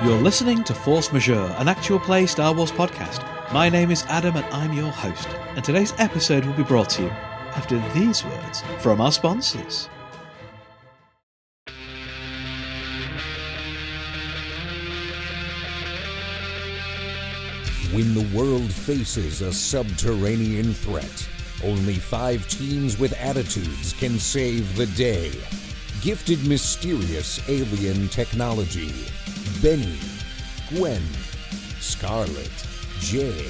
You're listening to Force Majeure, an actual play Star Wars podcast. My name is Adam and I'm your host, and today's episode will be brought to you after these words from our sponsors. When the world faces a subterranean threat, only 5 teams with attitudes can save the day. Gifted mysterious alien technology. Benny, Gwen, Scarlet, Jay,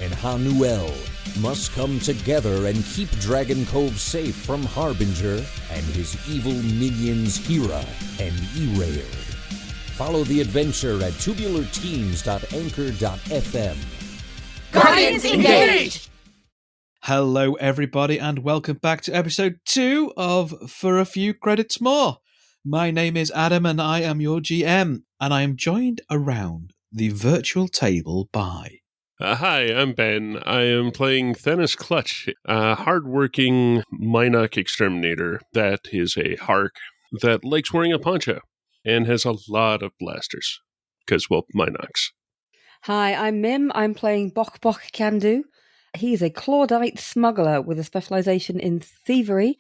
and Hanuel must come together and keep Dragon Cove safe from Harbinger and his evil minions Hera and Erailed. Follow the adventure at tubularteams.anchor.fm. Guardians engage! Hello everybody and welcome back to episode 2 of For a Few Credits More. My name is Adam and I am your GM, and I am joined around the virtual table by... Hi, I'm Ben. I am playing Thanos Clutch, a hard-working Minoc exterminator that is a Hark that likes wearing a poncho and has a lot of blasters, because, well, Minocs. Hi, I'm Mim. I'm playing Bok Bok Kandu. He's a Claudite smuggler with a specialisation in thievery,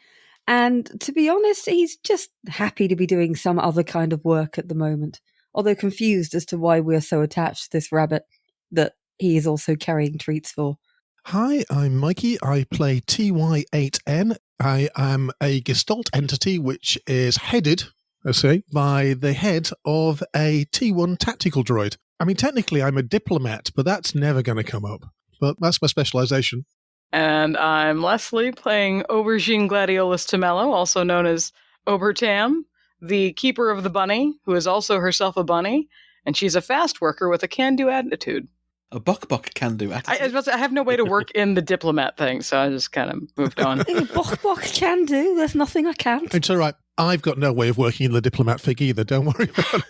and to be honest, he's just happy to be doing some other kind of work at the moment, although confused as to why we're so attached to this rabbit that he is also carrying treats for. Hi, I'm Mikey. I play TY8N. I am a Gestalt entity which is headed, I say, by the head of a T1 tactical droid. I mean, technically I'm a diplomat, but that's never going to come up. But that's my specialization. And I'm Leslie, playing Aubergine Gladiolus Tamello, also known as Obertam, the keeper of the bunny, who is also herself a bunny, and she's a fast worker with a can-do attitude. A Bok Bok Kandu attitude. I have no way to work in the diplomat thing, so I just kind of moved on. Bok Bok Kandu, there's nothing I can't. It's all right. I've got no way of working in the diplomat fig either. Don't worry about it.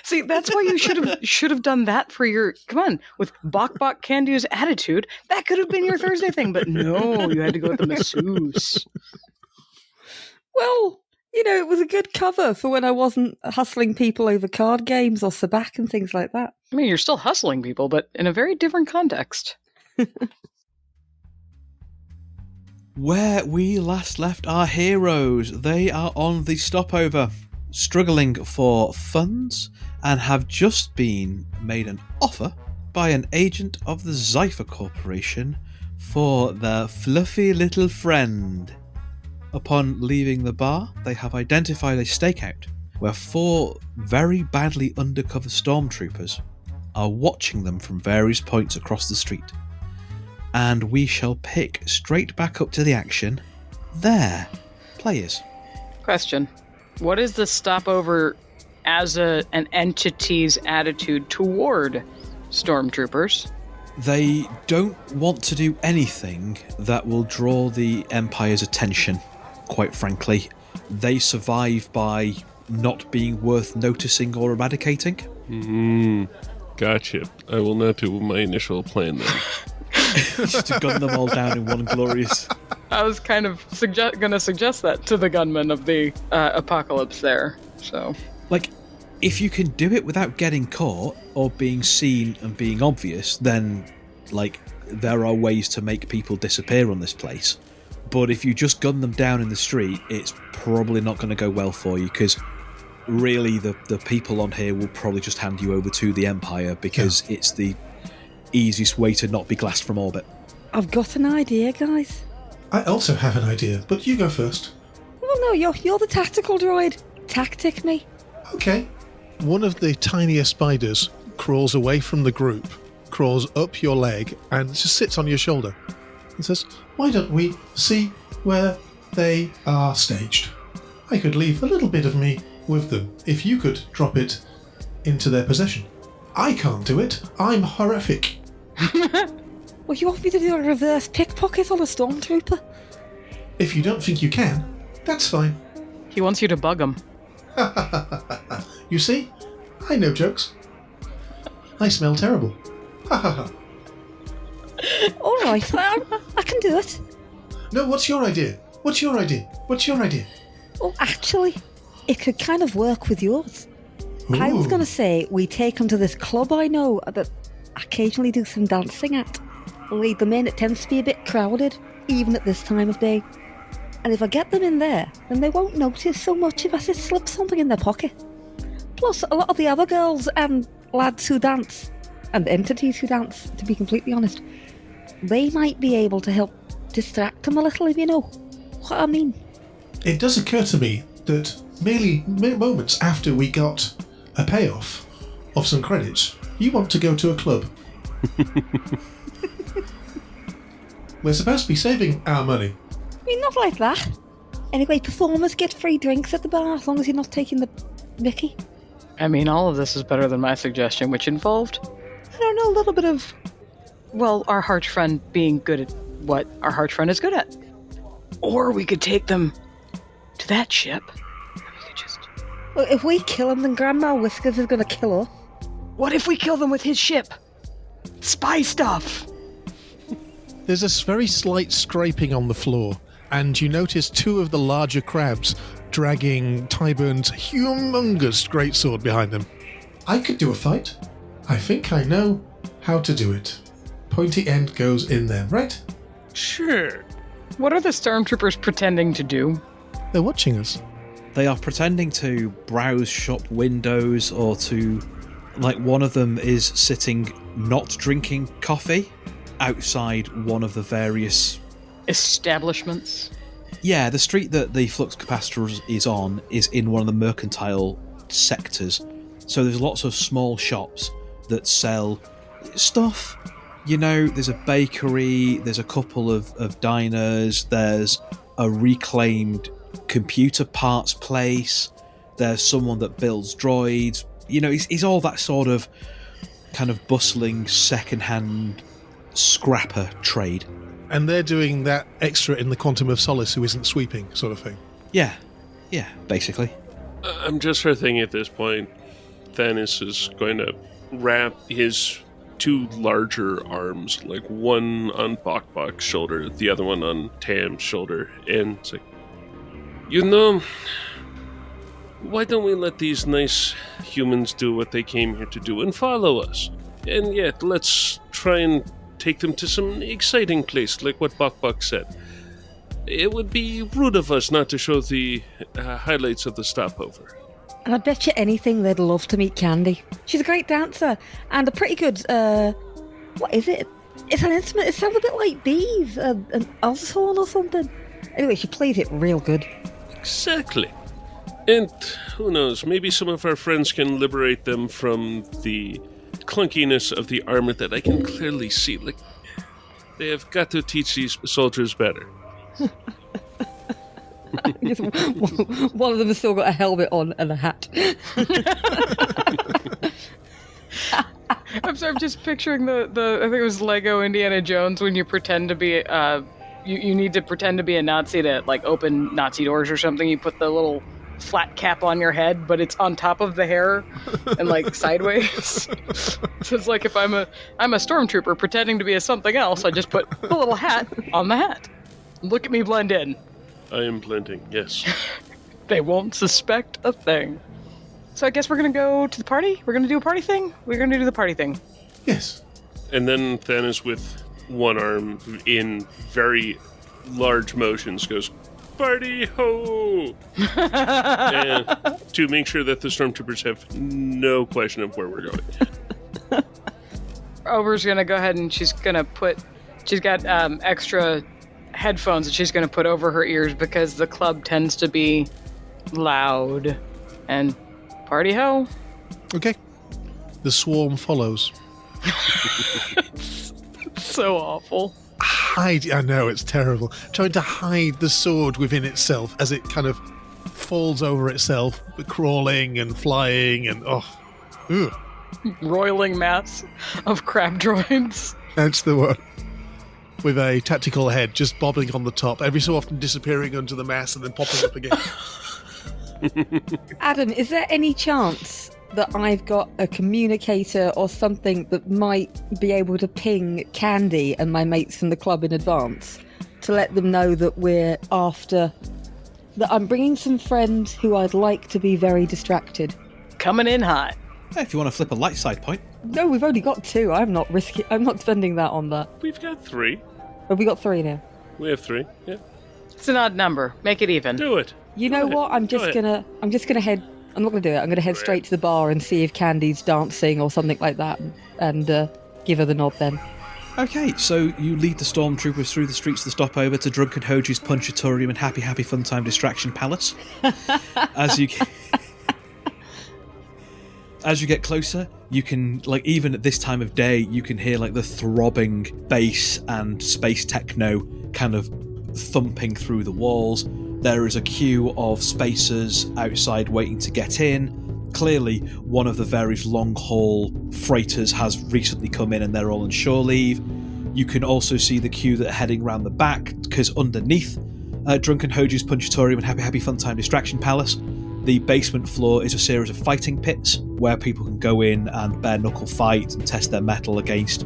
See, that's why you should have done that for your... Come on, with Bok Bok Kandu's attitude, that could have been your Thursday thing, but no, you had to go with the masseuse. Well, you know, it was a good cover for when I wasn't hustling people over card games or sabacc and things like that. I mean, you're still hustling people, but in a very different context. Where we last left our heroes, they are on the stopover, struggling for funds, and have just been made an offer by an agent of the Zypher Corporation for their fluffy little friend. Upon leaving the bar, they have identified a stakeout where 4 very badly undercover stormtroopers are watching them from various points across the street. And we shall pick straight back up to the action there. Players. Question. What is the stopover as an entity's attitude toward stormtroopers? They don't want to do anything that will draw the Empire's attention, quite frankly. They survive by not being worth noticing or eradicating. Gotcha. I will not do my initial plan then. Just to gun them all down in one glorious... I was kind of going to suggest that to the gunman of the apocalypse there. So, like, if you can do it without getting caught or being seen and being obvious, then, like, there are ways to make people disappear on this place. But if you just gun them down in the street, it's probably not going to go well for you, because really the people on here will probably just hand you over to the Empire, because it's the easiest way to not be glassed from orbit. I've got an idea, guys. I also have an idea, but you go first. Well, no, you're the tactical droid. Tactic me. Okay. One of the tiniest spiders crawls away from the group, crawls up your leg, and just sits on your shoulder and says, "Why don't we see where they are staged? I could leave a little bit of me with them if you could drop it into their possession. I can't do it. I'm horrific." Well, you want me to do a reverse pickpocket on a stormtrooper? If you don't think you can, that's fine. he wants you to bug him. You see? I know jokes. I smell terrible. All right, I can do it. No, what's your idea? What's your idea? Well, actually, it could kind of work with yours. I was Ooh. going to say we take them to this club I know that occasionally do some dancing at. Lead them in. It tends to be a bit crowded, even at this time of day. And if I get them in there, then they won't notice so much if I just slip something in their pocket. Plus, a lot of the other girls and lads who dance, and entities who dance, to be completely honest, they might be able to help distract them a little, if you know what I mean. It does occur to me that merely moments after we got a payoff of some credits, you want to go to a club. We're supposed to be saving our money. I mean, not like that. Anyway, performers get free drinks at the bar as long as you're not taking the mickey. I mean, all of this is better than my suggestion, which involved, I don't know, a little bit of, well, our Harch friend being good at what our Harch friend is good at. Or we could take them to that ship. And we could just... Well, if we kill him, then Grandma Whiskers is going to kill us. What if we kill them with his ship? Spy stuff! There's a very slight scraping on the floor, and you notice two of the larger crabs dragging Tyburn's humongous greatsword behind them. I could do a fight. I think I know how to do it. Pointy end goes in there, right? Sure. What are the stormtroopers pretending to do? They're watching us. They are pretending to browse shop windows or to... Like, one of them is sitting not drinking coffee outside one of the various... Establishments? Yeah, the street that the flux capacitor is on is in one of the mercantile sectors. So there's lots of small shops that sell stuff. You know, there's a bakery, there's a couple of diners, there's a reclaimed computer parts place, there's someone that builds droids. You know, it's all that sort of kind of bustling second-hand scrapper trade. And they're doing that extra in the Quantum of Solace who isn't sweeping sort of thing. Yeah, basically. I'm just sort of thinking at this point, Thanos is going to wrap his two larger arms, like one on Bok-Bok's shoulder, the other one on Tam's shoulder, and it's like, you know, why don't we let these nice humans do what they came here to do and follow us? And yet, let's try and take them to some exciting place, like what Bok-Bok said. It would be rude of us not to show the highlights of the stopover. And I bet you anything they'd love to meet Candy. She's a great dancer and a pretty good, what is it? It's an instrument. It sounds a bit like bees, an althorn or something. Anyway, she plays it real good. Exactly. And who knows, maybe some of our friends can liberate them from the clunkiness of the armor that I can clearly see. Like, they have got to teach these soldiers better. One of them has still got a helmet on and a hat. I'm sorry, I'm just picturing the I think it was Lego Indiana Jones when you pretend to be you need to pretend to be a Nazi to like open Nazi doors or something. You put the little flat cap on your head, but it's on top of the hair and like sideways. So it's like if I'm a stormtrooper pretending to be a something else, I just put the little hat on the hat. Look at me blend in. I am blending, yes. They won't suspect a thing. So I guess we're gonna go to the party? We're gonna do a party thing? We're gonna do the party thing. Yes. And then Thanos, with one arm in very large motions, goes, "Party ho!" And to make sure that the stormtroopers have no question of where we're going. Ober's gonna go ahead and she's got extra headphones that she's gonna put over her ears because the club tends to be loud. And party ho. Okay. The swarm follows. It's so awful. Hide. I know, it's terrible. Trying to hide the sword within itself as it kind of falls over itself, crawling and flying and ugh. Roiling mass of crab droids. That's the one. With a tactical head just bobbing on the top, every so often disappearing under the mass and then popping up again. Adam, is there any chance that I've got a communicator or something that might be able to ping Candy and my mates from the club in advance to let them know that that I'm bringing some friends who I'd like to be very distracted? coming in hot. If you want to flip a light side point. No, we've only got 2. I'm not spending that on that. We've got 3. Have we got 3 now? We have 3, yeah. It's an odd number. Make it even. Do it. You know what? I'm just gonna head. I'm not gonna do it. I'm gonna head straight to the bar and see if Candy's dancing or something like that, and give her the nod then. Okay, so you lead the stormtroopers through the streets of the stopover to Drunken Hoji's Punchatorium and Happy Happy Fun Time Distraction Palace. As you get closer, you can, like, even at this time of day, you can hear like the throbbing bass and space techno kind of thumping through the walls. There is a queue of spacers outside waiting to get in. Clearly, one of the various long-haul freighters has recently come in and they're all on shore leave. You can also see the queue that are heading around the back, because underneath Drunken Hoji's Punchatorium and Happy Happy Fun Time Distraction Palace, the basement floor is a series of fighting pits where people can go in and bare-knuckle fight and test their mettle against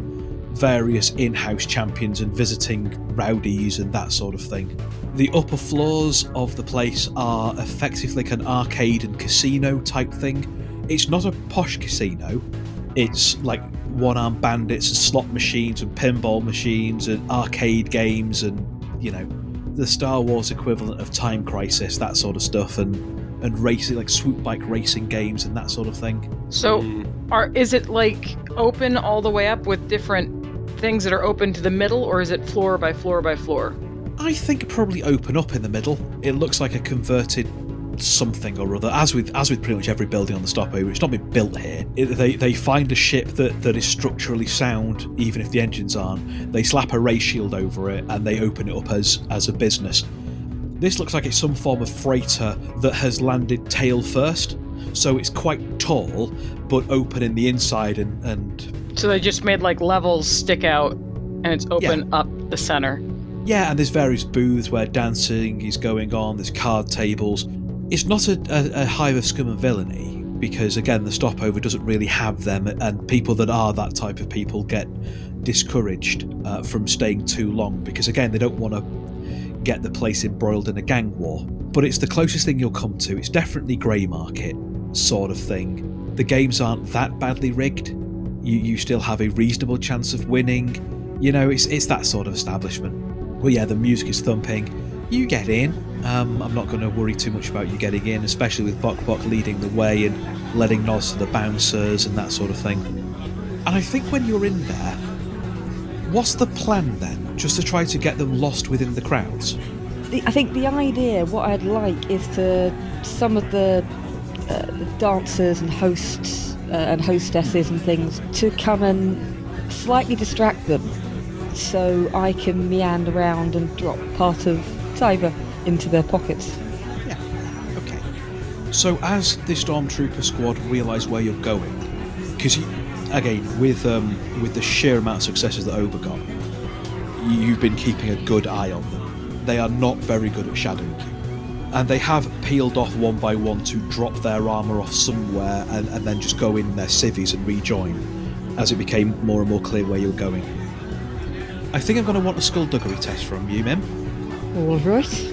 various in-house champions and visiting rowdies and that sort of thing. The upper floors of the place are effectively like an arcade and casino type thing. It's not a posh casino. It's like one-armed bandits and slot machines and pinball machines and arcade games and, you know, the Star Wars equivalent of Time Crisis, that sort of stuff, and racing, like swoop bike racing games and that sort of thing. So, is it like open all the way up with different things that are open to the middle, or is it floor by floor by floor? I think probably open up in the middle. It looks like a converted something or other, as with pretty much every building on the stopover. It's not been built here. They find a ship that is structurally sound, even if the engines aren't. They slap a ray shield over it and they open it up as a business. This looks like it's some form of freighter that has landed tail first, so it's quite tall but open in the inside and So they just made like levels stick out and it's open up the center. Yeah, and there's various booths where dancing is going on, there's card tables. It's not a hive of scum and villainy, because again, the stopover doesn't really have them, and people that are that type of people get discouraged from staying too long, because again, they don't want to get the place embroiled in a gang war. But it's the closest thing you'll come to. It's definitely grey market sort of thing. The games aren't that badly rigged. You still have a reasonable chance of winning. You know, it's that sort of establishment. Well, yeah, the music is thumping. You get in. I'm not going to worry too much about you getting in, especially with Bok Bok leading the way and letting nods to the bouncers and that sort of thing. And I think when you're in there, what's the plan then? Just to try to get them lost within the crowds? I think the idea, what I'd like, is for some of the dancers and hosts and hostesses and things to come and slightly distract them, so I can meander around and drop part of Tiber into their pockets. Yeah, okay. So as the Stormtrooper squad realise where you're going, because again, with the sheer amount of successes that Oba got, you've been keeping a good eye on them. They are not very good at shadowing you. And they have peeled off one by one to drop their armour off somewhere and then just go in their civvies and rejoin, as it became more and more clear where you were going. I think I'm going to want a skullduggery test from you, Mim. All right.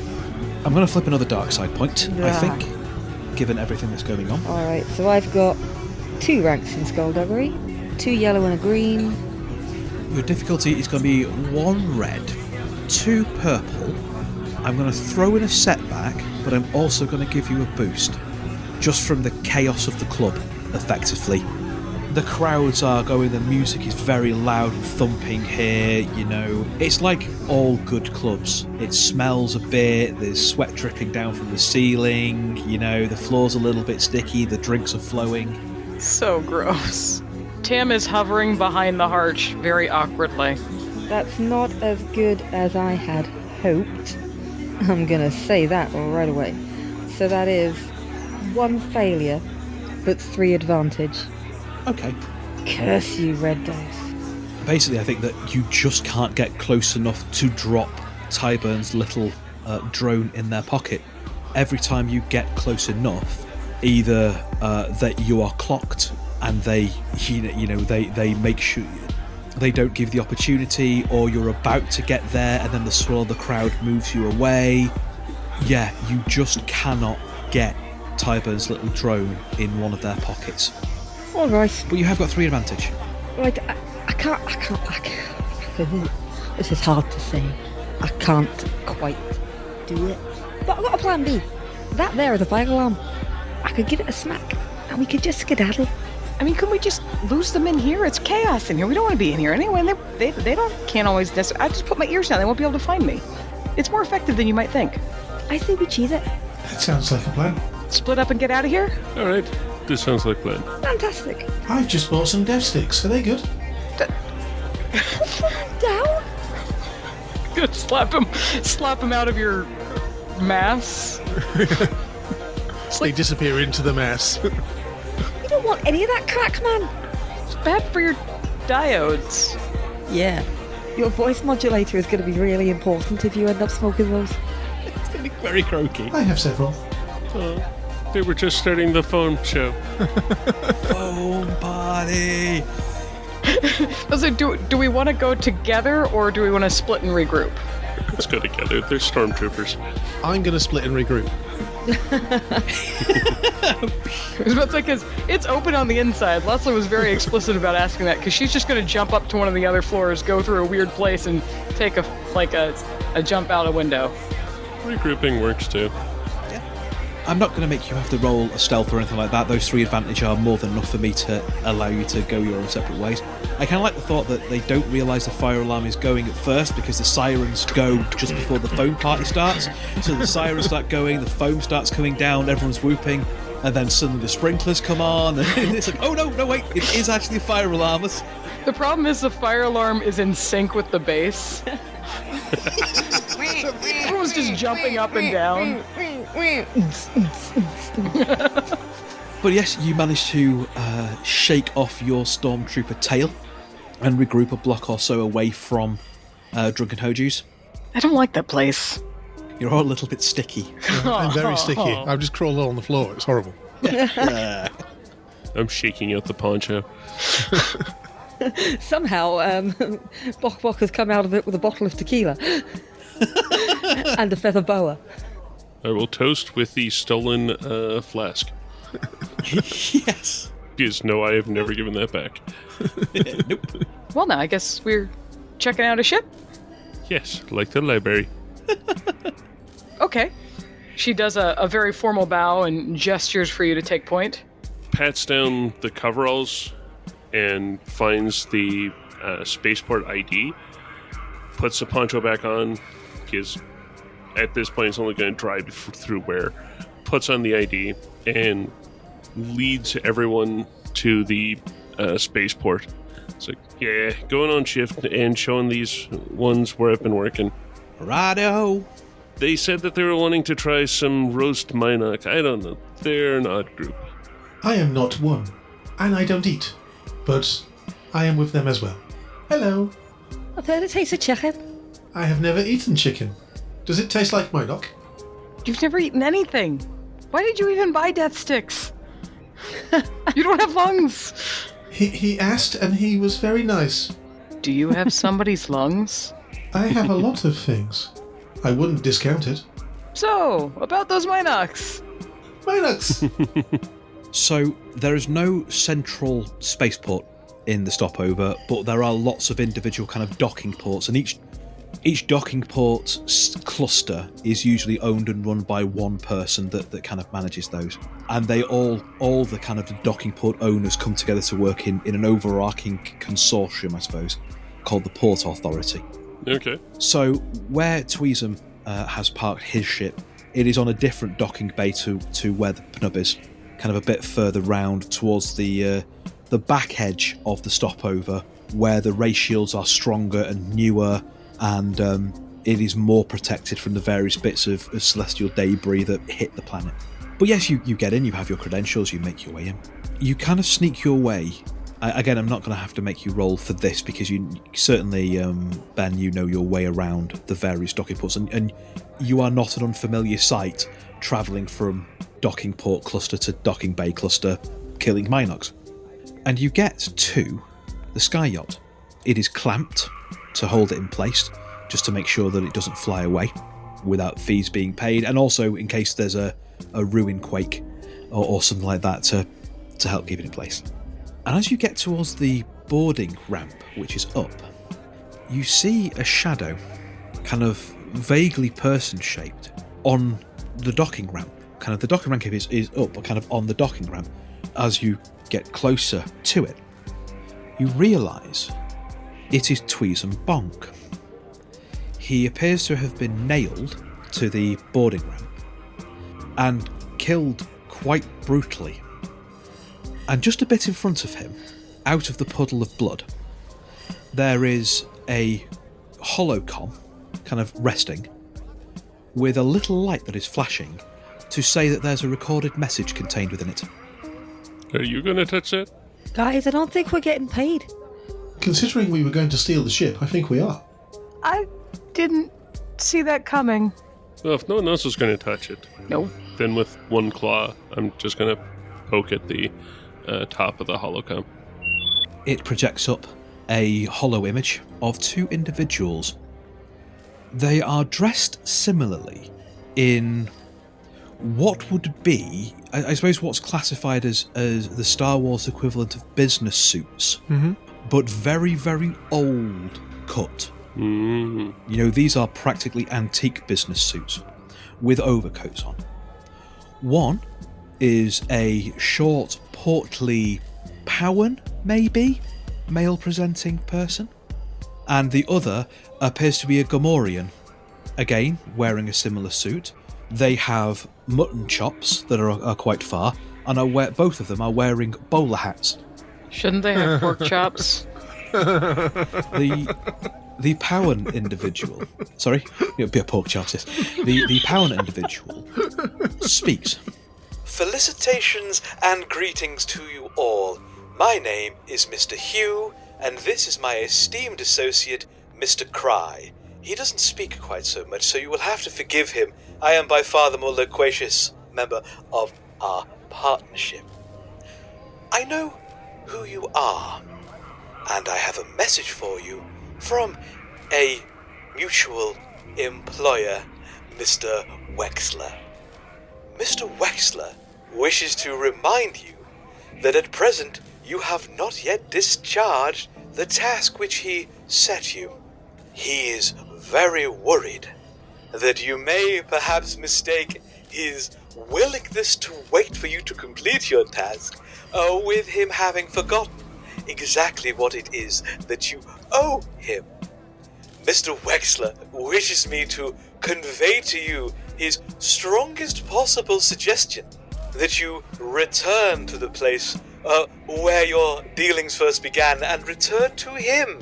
I'm going to flip another dark side point, I think, given everything that's going on. All right, so I've got 2 ranks in skullduggery, 2 yellow and a green. Your difficulty is going to be 1 red, 2 purple. I'm going to throw in a setback, but I'm also going to give you a boost, just from the chaos of the club, effectively. The crowds are going, the music is very loud and thumping here, you know. It's like all good clubs. It smells a bit, there's sweat dripping down from the ceiling, you know, the floor's a little bit sticky, the drinks are flowing. So gross. Tam is hovering behind the arch very awkwardly. That's not as good as I had hoped. I'm gonna say that right away. So that is 1 failure, but 3 advantage. Okay. Curse you, red dice. Basically, I think that you just can't get close enough to drop Tyburn's little drone in their pocket. Every time you get close enough, either that you are clocked and they make sure they don't give the opportunity, or you're about to get there and then the swirl of the crowd moves you away. Yeah, you just cannot get Tyburn's little drone in one of their pockets. All right. But you have got 3 advantage. Right, I can't. This is hard to say. I can't quite do it. But I've got a plan B. That there is a fire alarm. I could give it a smack, and we could just skedaddle. I mean, couldn't we just lose them in here? It's chaos in here. We don't want to be in here anyway. And they can't always. I just put my ears down. They won't be able to find me. It's more effective than you might think. I say we cheese it. That sounds like a plan. Split up and get out of here. All right, this sounds like a plan. Fantastic. I've just bought some dev sticks. Are they good? Down. Good. Slap him out of your mass. They disappear into the mess. You don't want any of that crack, man. It's bad for your diodes. Yeah. Your voice modulator is going to be really important if you end up smoking those. It's going to be very croaky. I have several. They were just starting the phone show. Foam party! So do we want to go together or do we want to split and regroup? Let's go together. They're stormtroopers. I'm going to split and regroup. I was about to say, because it's open on the inside. Leslie was very explicit about asking that, because she's just going to jump up to one of the other floors, go through a weird place, and take a jump out a window. Regrouping works too. I'm not going to make you have to roll a stealth or anything like that. Those 3 advantage are more than enough for me to allow you to go your own separate ways. I kind of like the thought that they don't realise the fire alarm is going at first because the sirens go just before the foam party starts. So the sirens start going, the foam starts coming down, everyone's whooping, and then suddenly the sprinklers come on, and it's like, oh no, wait, it is actually a fire alarm. The problem is the fire alarm is in sync with the bass. Everyone's just jumping up and down. But yes, you manage to shake off your stormtrooper tail and regroup a block or so away from Drunken Hojus. I don't like that place. You're all a little bit sticky. I'm very sticky. I've just crawled on the floor. It's horrible. I'm shaking out the poncho. Somehow, Bok Bok has come out of it with a bottle of tequila and a feather boa. I will toast with the stolen flask. Yes. Because no, I have never given that back. Nope. Well, now I guess we're checking out a ship. Yes, like the library. Okay. She does a very formal bow and gestures for you to take point. Pats down the coveralls and finds the spaceport ID. Puts the poncho back on, because at this point it's only going to drive through wear. Puts on the ID and leads everyone to the spaceport. It's like, yeah, going on shift and showing these ones where I've been working. Righto. They said that they were wanting to try some roast Minoc. I don't know. They're an odd group. I am not one, and I don't eat, but I am with them as well. Hello. I've heard it tastes of chicken. I have never eaten chicken. Does it taste like Minoc? You've never eaten anything. Why did you even buy death sticks? You don't have lungs. He asked, and he was very nice. Do you have somebody's lungs? I have a lot of things. I wouldn't discount it. So, about those Minocs. Minocs! So there is no central spaceport in the stopover, but there are lots of individual kind of docking ports, and each docking port cluster is usually owned and run by one person that kind of manages those. And they all the kind of docking port owners come together to work in an overarching consortium, I suppose, called the Port Authority. Okay. So where Tweezum has parked his ship, it is on a different docking bay to where the Pnub is, kind of a bit further round towards the back edge of the stopover, where the ray shields are stronger and newer, and it is more protected from the various bits of celestial debris that hit the planet. But yes, you get in, you have your credentials, you make your way in. You kind of sneak your way. Again, I'm not going to have to make you roll for this, because you certainly, Ben, you know your way around the various docking ports, and you are not an unfamiliar sight travelling from docking port cluster to docking bay cluster, killing Minocs. And you get to the sky yacht. It is clamped to hold it in place, just to make sure that it doesn't fly away without fees being paid, and also in case there's a ruin quake or something like that to help keep it in place. And as you get towards the boarding ramp, which is up, you see a shadow, kind of vaguely person-shaped, on the docking ramp. Kind of the docking ramp is up, but kind of on the docking ramp. As you get closer to it, you realise it is Tweezem Bonk. He appears to have been nailed to the boarding ramp and killed quite brutally. And just a bit in front of him, out of the puddle of blood, there is a holocom kind of resting with a little light that is flashing to say that there's a recorded message contained within it. Are you going to touch it? Guys, I don't think we're getting paid. Considering we were going to steal the ship, I think we are. I didn't see that coming. Well, if no one else is going to touch it, No. then with one claw, I'm just going to poke at the top of the holocom. It projects up a hollow image of two individuals. They are dressed similarly in what would be, I suppose, what's classified as the Star Wars equivalent of business suits, but very, very old cut. Mm. You know, these are practically antique business suits with overcoats on. One is a short, portly Powan, maybe, male-presenting person, and the other appears to be a Gamorrean, again, wearing a similar suit. They have mutton chops that are quite far, and both of them are wearing bowler hats. Shouldn't they have pork chops? The Powan individual, sorry, it'd be a pork chops. Yes. The Powan individual speaks. Felicitations and greetings to you all. My name is Mr. Hugh, and this is my esteemed associate, Mr. Cry. He doesn't speak quite so much, so you will have to forgive him. I am by far the more loquacious member of our partnership. I know who you are, and I have a message for you from a mutual employer, Mr. Wexler. Mr. Wexler wishes to remind you that at present you have not yet discharged the task which he set you. He is very worried that you may perhaps mistake his willingness to wait for you to complete your task with him having forgotten exactly what it is that you owe him. Mr. Wexler wishes me to convey to you his strongest possible suggestion that you return to the place where your dealings first began and return to him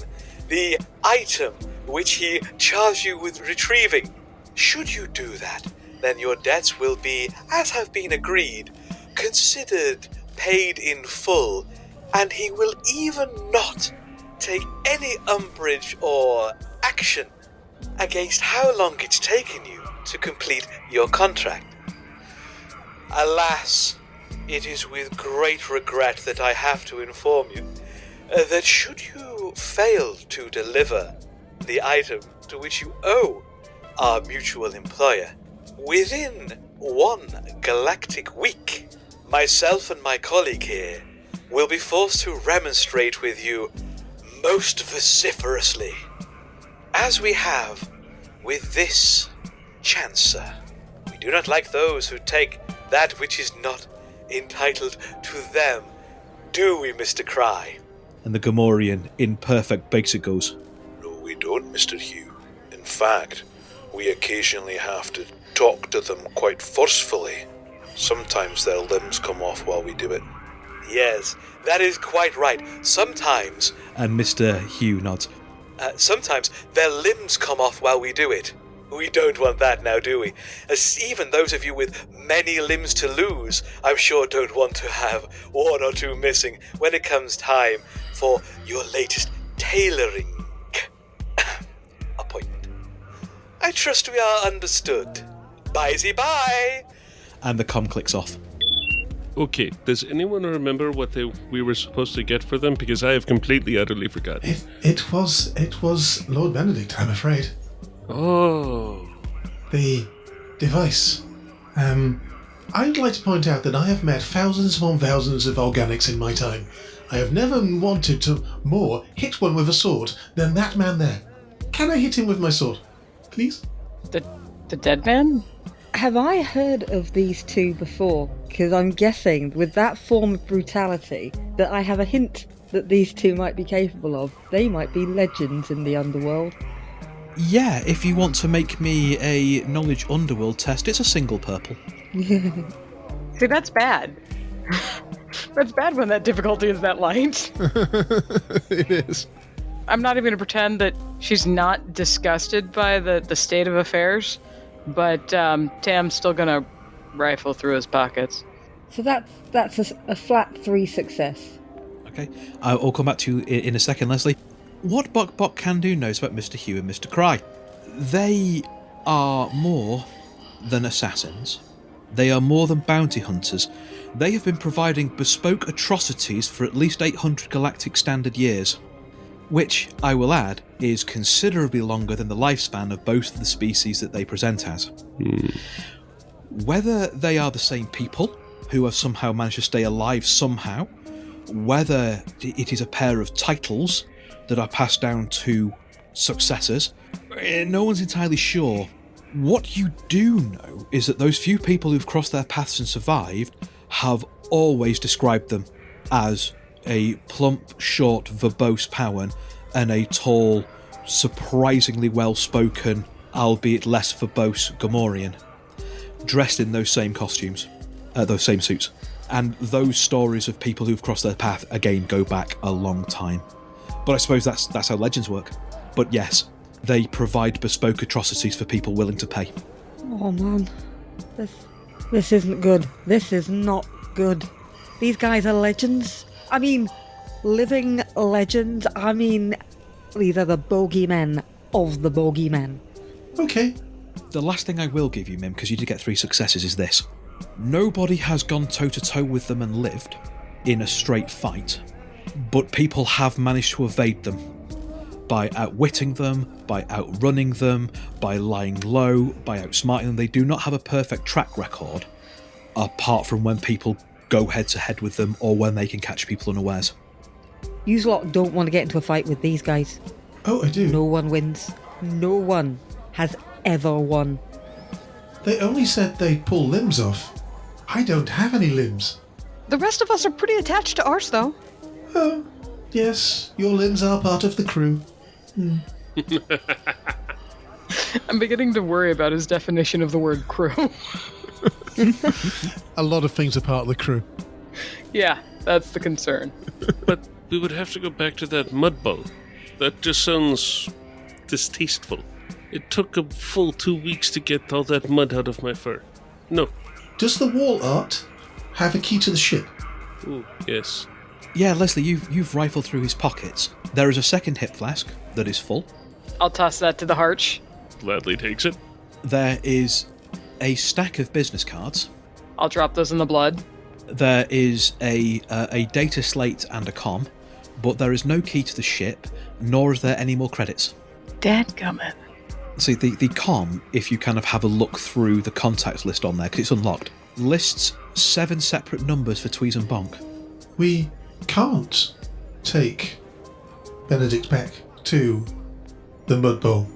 the item which he charged you with retrieving. Should you do that, then your debts will be, as have been agreed, considered paid in full, and he will even not take any umbrage or action against how long it's taken you to complete your contract. Alas, it is with great regret that I have to inform you that should you fail to deliver the item to which you owe our mutual employer within one galactic week, myself and my colleague here will be forced to remonstrate with you most vociferously, as we have with this chancer. We do not like those who take that which is not entitled to them, do we, Mr. Cry? And the Gamorrean, in perfect basic, goes, No, we don't, Mr. Hugh. In fact, we occasionally have to talk to them quite forcefully. Sometimes their limbs come off while we do it. Yes, that is quite right. Sometimes, and Mr. Hugh nods, sometimes their limbs come off while we do it. We don't want that now, do we? As even those of you with many limbs to lose, I'm sure don't want to have one or two missing when it comes time for your latest tailoring appointment. I trust we are understood. Bye-bye! And the comm clicks off. Okay, does anyone remember what we were supposed to get for them? Because I have completely, utterly forgotten. It was Lord Benedict, I'm afraid. Oh. The device. I'd like to point out that I have met thousands upon thousands of organics in my time. I have never wanted to more hit one with a sword than that man there. Can I hit him with my sword? Please? The dead man? Have I heard of these two before? Because I'm guessing with that form of brutality that I have a hint that these two might be capable of. They might be legends in the underworld. Yeah, if you want to make me a knowledge underworld test, it's a single purple. See, that's bad. That's bad when that difficulty is that light. It is. I'm not even going to pretend that she's not disgusted by the state of affairs, but Tam's still going to rifle through his pockets. So that's a flat 3 success. Okay, I'll come back to you in a second, Leslie. What Bok Kandu knows about Mr. Hugh and Mr. Cry? They are more than assassins. They are more than bounty hunters. They have been providing bespoke atrocities for at least 800 galactic standard years, which, I will add, is considerably longer than the lifespan of both of the species that they present as. Whether they are the same people, who have somehow managed to stay alive somehow, whether it is a pair of titles that are passed down to successors, no one's entirely sure. What you do know is that those few people who've crossed their paths and survived have always described them as a plump, short, verbose Powan and a tall, surprisingly well-spoken, albeit less verbose Gamorrean, dressed in those same costumes, those same suits. And those stories of people who've crossed their path, again, go back a long time. But I suppose that's how legends work. But yes, they provide bespoke atrocities for people willing to pay. Oh man, this isn't good. This is not good. These guys are legends. I mean, living legends. I mean, these are the bogeymen of the bogeymen. Okay. The last thing I will give you, Mim, because you did get 3 successes, is this. Nobody has gone toe-to-toe with them and lived in a straight fight, but people have managed to evade them by outwitting them, by outrunning them, by lying low, by outsmarting them. They do not have a perfect track record, apart from when people go head-to-head with them or when they can catch people unawares. You lot don't want to get into a fight with these guys. Oh, I do. No one wins. No one has ever won. They only said they'd pull limbs off. I don't have any limbs. The rest of us are pretty attached to ours, though. Oh, yes, your limbs are part of the crew. I'm beginning to worry about his definition of the word crew. A lot of things are part of the crew. Yeah, that's the concern. But we would have to go back to that mud bowl. That just sounds distasteful. It took a full 2 weeks to get all that mud out of my fur. No. Does the wall art have a key to the ship? Ooh, yes. Yeah, Leslie, you've rifled through his pockets. There is a second hip flask that is full. I'll toss that to the Harch. Gladly takes it. There is a stack of business cards. I'll drop those in the blood. There is a data slate and a comm, but there is no key to the ship, nor is there any more credits. Dadgummit. See, the comm, if you kind of have a look through the contacts list on there, because it's unlocked, lists 7 separate numbers for Tweez and Bonk. We can't take Benedict back to the Mud Bowl,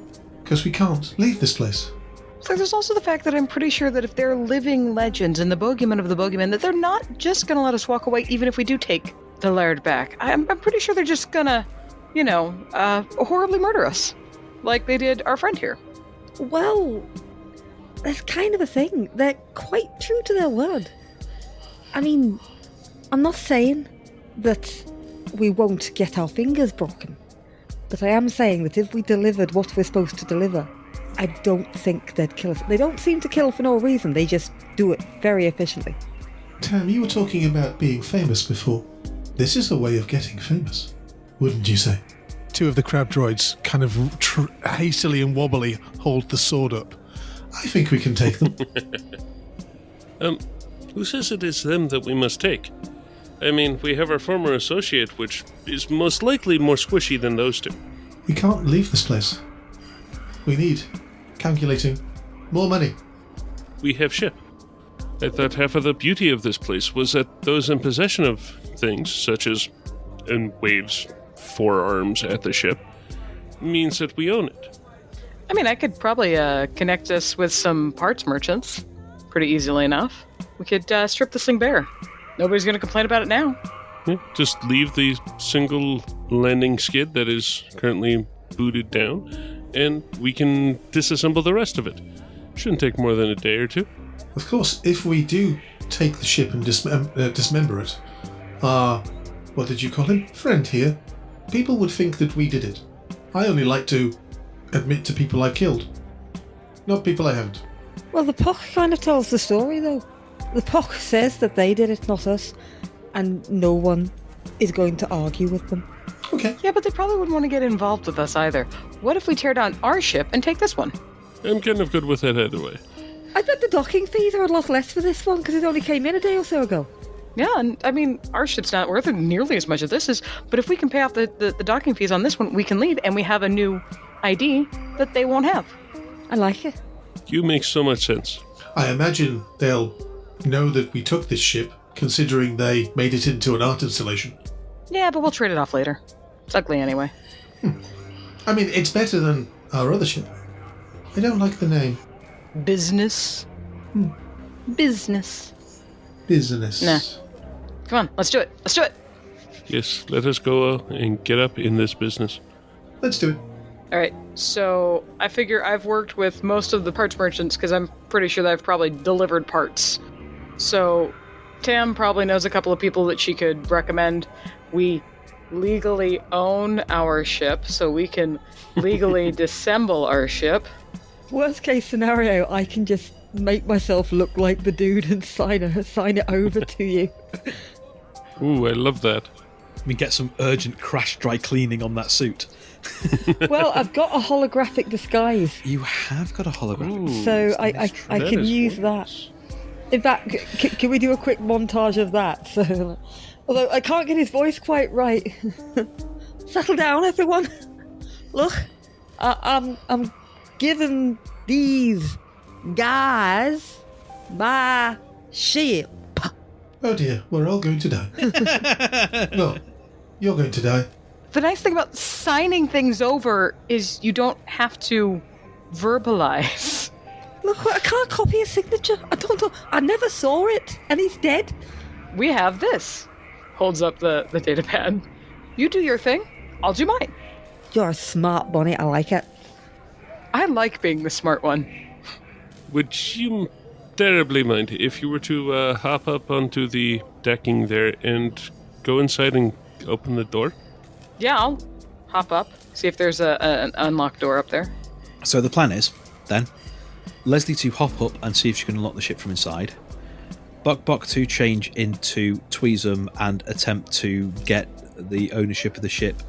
because we can't leave this place. So there's also the fact that I'm pretty sure that if they're living legends and the bogeymen of the bogeymen, that they're not just going to let us walk away even if we do take the laird back. I'm pretty sure they're just going to, horribly murder us. Like they did our friend here. Well, that's kind of a thing. They're quite true to their word. I mean, I'm not saying that we won't get our fingers broken, but I am saying that if we delivered what we're supposed to deliver, I don't think they'd kill us. They don't seem to kill for no reason. They just do it very efficiently. Tam, you were talking about being famous before. This is a way of getting famous, wouldn't you say? 2 of the crab droids kind of hastily and wobbly hold the sword up. I think we can take them. Who says it is them that we must take? I mean, we have our former associate, which is most likely more squishy than those 2. We can't leave this place. We need, calculating, more money. We have ship. I thought half of the beauty of this place was that those in possession of things, such as, and waves forearms at the ship, means that we own it. I mean, I could probably connect us with some parts merchants pretty easily enough. We could strip this thing bare. Nobody's going to complain about it now. Yeah, just leave the single landing skid that is currently booted down, and we can disassemble the rest of it. Shouldn't take more than a day or two. Of course, if we do take the ship and dismember it, what did you call him? Friend here, people would think that we did it. I only like to admit to people I've killed, not people I haven't. Well, the Puck kind of tells the story, though. The Puck says that they did it, not us, and no one is going to argue with them. Okay. Yeah, but they probably wouldn't want to get involved with us either. What if we tear down our ship and take this one? I'm kind of good with it either way. I bet the docking fees are a lot less for this one because it only came in a day or so ago. Yeah, and I mean, our ship's not worth nearly as much as this is, but if we can pay off the docking fees on this one, we can leave, and we have a new ID that they won't have. I like it. You make so much sense. I imagine they'll know that we took this ship, considering they made it into an art installation. Yeah, but we'll trade it off later. It's ugly anyway. I mean, it's better than our other ship. I don't like the name. Business. Business. Business. Nah. Come on, let's do it. Let's do it. Yes, let us go and get up in this business. Let's do it. All right, so I figure I've worked with most of the parts merchants because I'm pretty sure that I've probably delivered parts. So Tam probably knows a couple of people that she could recommend. We legally own our ship, so we can legally disassemble our ship. Worst case scenario, I can just make myself look like the dude and sign it over to you. Ooh, I love that. We get some urgent crash dry cleaning on that suit. Well, I've got a holographic disguise, You have got a holographic. Ooh, so I can is use that. wondrous. In fact, can we do a quick montage of that? So, although I can't get his voice quite right. Settle down, everyone. Look, I'm giving these guys my ship. Oh dear, we're all going to die. Well, you're going to die. The nice thing about signing things over is you don't have to verbalize. Look, I can't copy his signature. I don't know. I never saw it, and he's dead. We have this. Holds up the data pad. You do your thing, I'll do mine. You're a smart bunny. I like it. I like being the smart one. Would you terribly mind if you were to hop up onto the decking there and go inside and open the door? Yeah, I'll hop up, see if there's an unlocked door up there. So the plan is, then, Leslie to hop up and see if she can unlock the ship from inside. Buck to change into Tweezum and attempt to get the ownership of the ship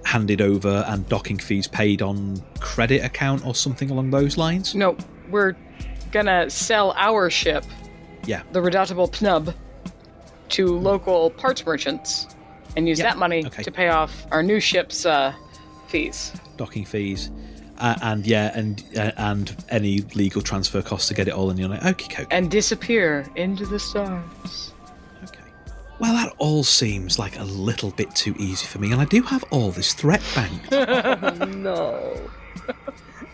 handed over and docking fees paid on credit account or something along those lines. No, we're gonna sell our ship, Yeah. the Redoubtable Pnub, to local parts merchants and use Yeah, that money okay. to pay off our new ship's fees. Docking fees. And any legal transfer costs to get it all in. You're like, okay. And disappear into the stars. Okay. Well, that all seems like a little bit too easy for me, and I do have all this threat banked. No.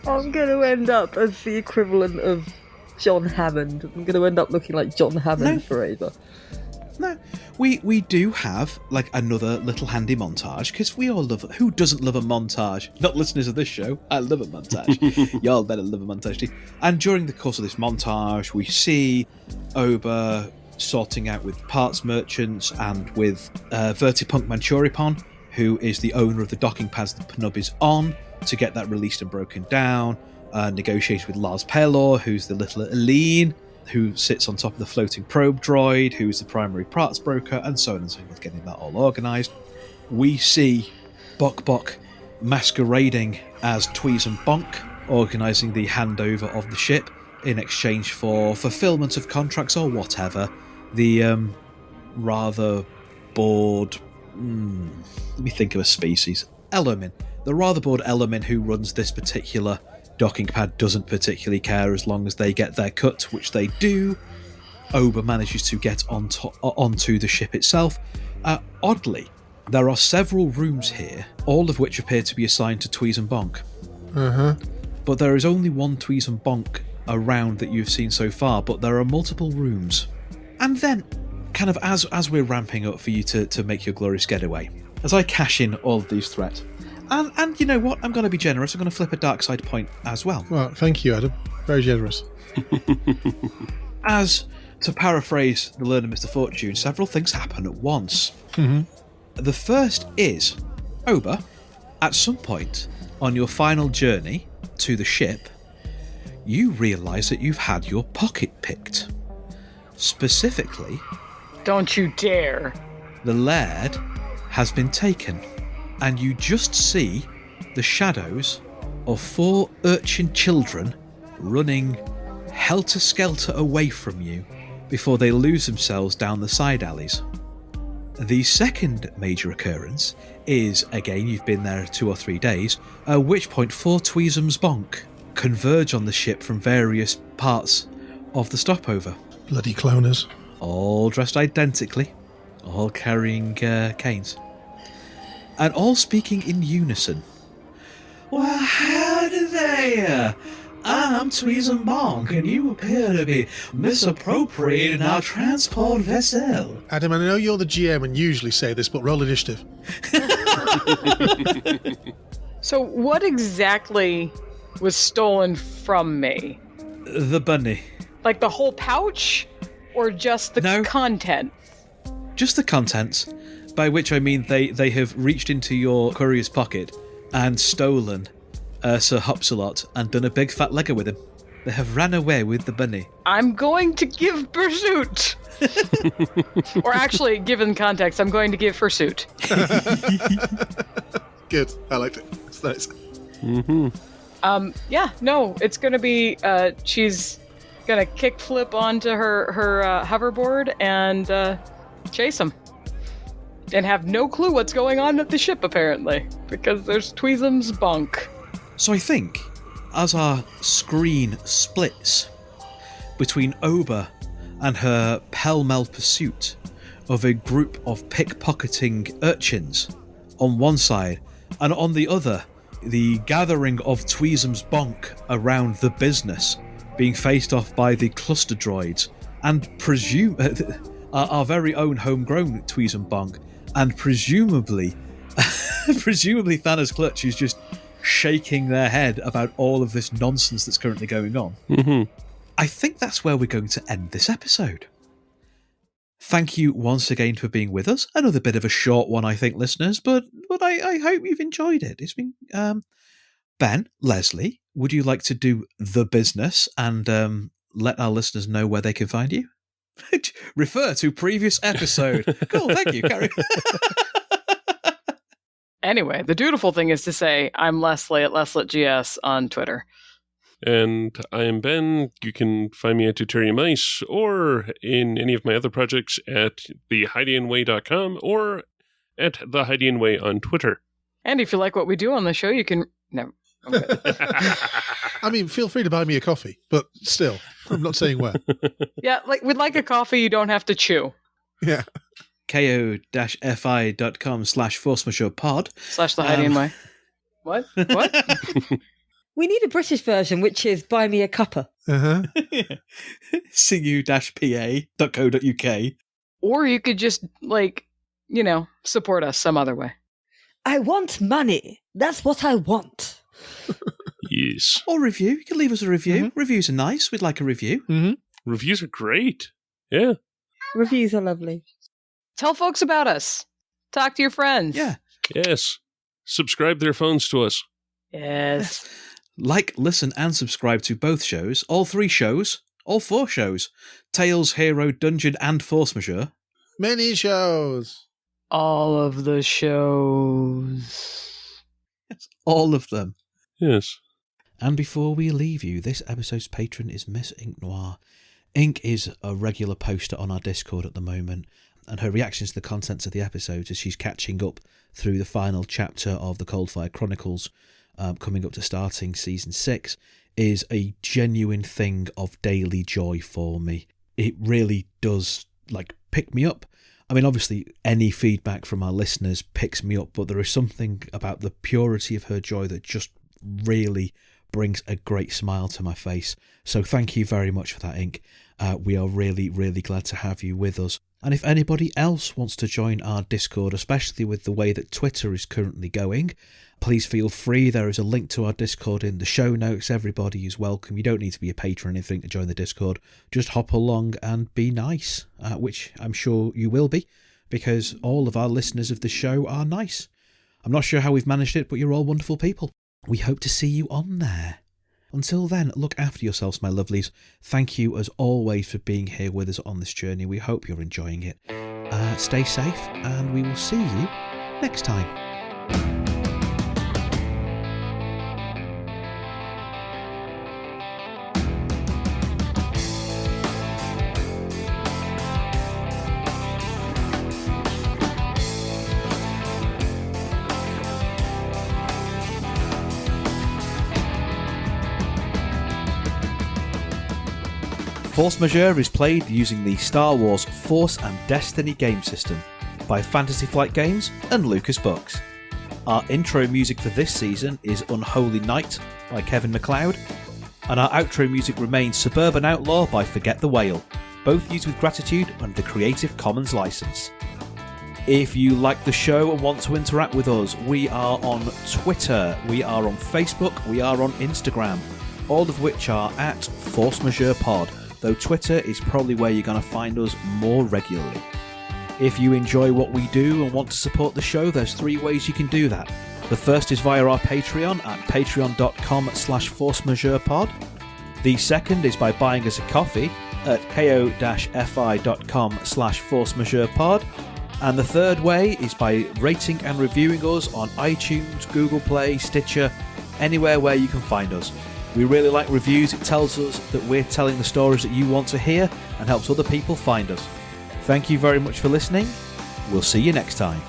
I'm going to end up as the equivalent of John Hammond. I'm going to end up looking like John Hammond No. forever. No, we do have like another little handy montage because we all love. Who doesn't love a montage? Not listeners of this show. I love a montage. Y'all better love a montage too. And during the course of this montage, we see Oba sorting out with parts merchants and with Vertipunk Manchuripon, who is the owner of the docking pads the Pnub is on, to get that released and broken down. Negotiated with Lars Pelor, who's the little Aline, who sits on top of the floating probe droid, who's the primary parts broker, and so on and so forth, getting that all organised. We see Bok masquerading as Tweez and Bonk, organising the handover of the ship in exchange for fulfilment of contracts or whatever. The rather bored... let me think of a species. Elomin. The rather bored Elomin who runs this particular docking pad doesn't particularly care as long as they get their cut, which they do. Oba manages to get onto the ship itself. Oddly, there are several rooms here, all of which appear to be assigned to Tweez and Bonk. But there is only one Tweez and Bonk around that you've seen so far, but there are multiple rooms. And then, kind of as we're ramping up for you to make your glorious getaway, as I cash in all of these threats, and you know what, I'm going to be generous, I'm going to flip a dark side point as well. Well, thank you, Adam. Very generous. As, to paraphrase the learner Mr. Fortune, several things happen at once. The first is, Oba, at some point on your final journey to the ship, you realise that you've had your pocket picked. Specifically, Don't you dare. the laird has been taken, and you just see the shadows of 4 urchin children running helter-skelter away from you before they lose themselves down the side alleys. The second major occurrence is, again, you've been there 2 or 3 days, at which point 4 Tweezums Bonk converge on the ship from various parts of the stopover. Bloody cloners. All dressed identically, all carrying canes, and all speaking in unison. Well, howdy there! I'm Tweezum Bonk, and you appear to be misappropriating our transport vessel. Adam, I know you're the GM and usually say this, but roll initiative. So what exactly was stolen from me? The bunny. Like the whole pouch? Or just the No. content? Just the contents, by which I mean they have reached into your courier's pocket and stolen Sir Hopsalot and done a big fat legger with him. They have ran away with the bunny. I'm going to give pursuit. Or actually, given context, I'm going to give pursuit. Good. I liked it. It's nice. Yeah, no, it's going to be, she's going to kickflip onto her hoverboard and chase him. And have no clue what's going on at the ship, apparently, because there's Tweezum's Bonk. So I think, as our screen splits between Oba and her pell-mell pursuit of a group of pickpocketing urchins on one side, and on the other, the gathering of Tweezum's Bonk around the business being faced off by the cluster droids, and our very own homegrown Tweezum Bonk, and presumably Thanos Clutch is just shaking their head about all of this nonsense that's currently going on. I think that's where we're going to end this episode. Thank you once again for being with us. Another bit of a short one, I think, listeners, but I hope you've enjoyed it. It's been Ben, Leslie, would you like to do the business and let our listeners know where they can find you? Refer to previous episode. Cool, thank you, Carrie. Anyway, the dutiful thing is to say, I'm Leslie at LesletGS on Twitter. And I am Ben. You can find me at Deuterium Ice or in any of my other projects at thehydianway.com or at the Hydian Way on Twitter. And if you like what we do on the show, you can... No. Okay. I mean, feel free to buy me a coffee, but still, I'm not saying where. Yeah, like with like a coffee, you don't have to chew. Yeah. ko-fi.com/forcemajeurepod / the Hydian Way. What? What? We need a British version, which is buy me a cuppa. Uh-huh. cu-pa.co.uk. Or you could just, support us some other way. I want money. That's what I want. Yes. Or review. You can leave us a review. Reviews are nice. We'd like a review. Reviews are great. Yeah. Reviews are lovely. Tell folks about us. Talk to your friends. Yeah. Yes. Subscribe their phones to us. Yes. Like, listen, and subscribe to both shows. All 3 shows. All 4 shows. Tales, Hero, Dungeon, and Force Majeure. Many shows. All of the shows. All of them. Yes. And before we leave you, this episode's patron is Miss Ink Noir. Ink is a regular poster on our Discord at the moment, and her reactions to the contents of the episodes as she's catching up through the final chapter of the Coldfire Chronicles, coming up to starting Season 6, is a genuine thing of daily joy for me. it really does pick me up. I mean, obviously, any feedback from our listeners picks me up, but there is something about the purity of her joy that just really brings a great smile to my face. So thank you very much for that, Ink. We are really, really glad to have you with us. And if anybody else wants to join our Discord, especially with the way that Twitter is currently going, please feel free. There is a link to our Discord in the show notes. Everybody is welcome. You don't need to be a patron or anything to join the Discord. Just hop along and be nice, which I'm sure you will be, because all of our listeners of the show are nice. I'm not sure how we've managed it, but you're all wonderful people. We hope to see you on there. Until then, look after yourselves, my lovelies. Thank you, as always, for being here with us on this journey. We hope you're enjoying it. Stay safe, and we will see you next time. Force Majeure is played using the Star Wars Force and Destiny game system by Fantasy Flight Games and Lucas Books. Our intro music for this season is Unholy Night by Kevin MacLeod, and our outro music remains Suburban Outlaw by Forget the Whale, both used with gratitude under the Creative Commons license. If you like the show and want to interact with us, we are on Twitter, we are on Facebook, we are on Instagram, all of which are at Force Majeure Pod, though Twitter is probably where you're going to find us more regularly. If you enjoy what we do and want to support the show, there's 3 ways you can do that. The first is via our Patreon at patreon.com/forcemajeurepod. The second is by buying us a coffee at ko-fi.com/forcemajeurepod. And the third way is by rating and reviewing us on iTunes, Google Play, Stitcher, anywhere where you can find us. We really like reviews. It tells us that we're telling the stories that you want to hear and helps other people find us. Thank you very much for listening. We'll see you next time.